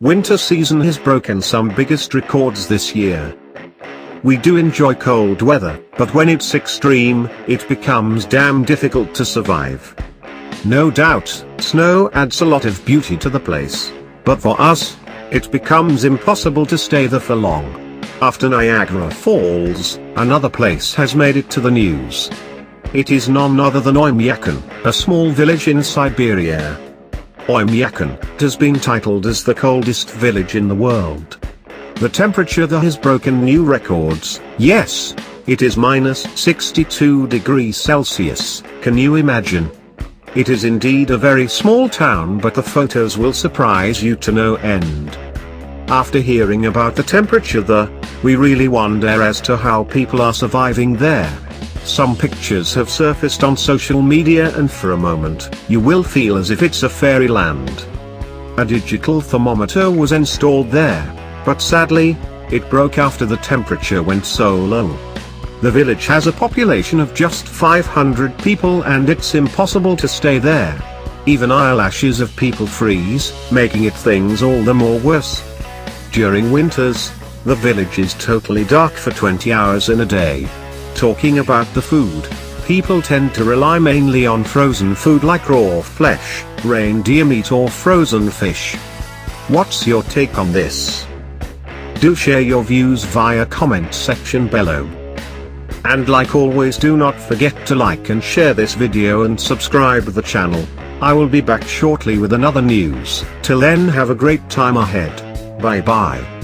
Winter season has broken some biggest records this year. We do enjoy cold weather, but when it's extreme, it becomes damn difficult to survive. No doubt, snow adds a lot of beauty to the place, but for us, it becomes impossible to stay there for long. After Niagara Falls, another place has made it to the news. It is none other than Oymyakon, a small village in Siberia. Oymyakon has been titled as the coldest village in the world. The temperature there has broken new records. Yes, it is minus 62 degrees Celsius, can you imagine? It is indeed a very small town, but the photos will surprise you to no end. After hearing about the temperature there, we really wonder as to how people are surviving there. Some pictures have surfaced on social media, and for a moment, you will feel as if it's a fairyland. A digital thermometer was installed there, but sadly, it broke after the temperature went so low. The village has a population of just 500 people, and it's impossible to stay there. Even eyelashes of people freeze, making it things all the more worse. During winters, the village is totally dark for 20 hours in a day. Talking about the food, people tend to rely mainly on frozen food like raw flesh, reindeer meat or frozen fish. What's your take on this? Do share your views via comment section below. And like always, do not forget to like and share this video and subscribe to the channel. I will be back shortly with another news. Till then, have a great time ahead. Bye bye.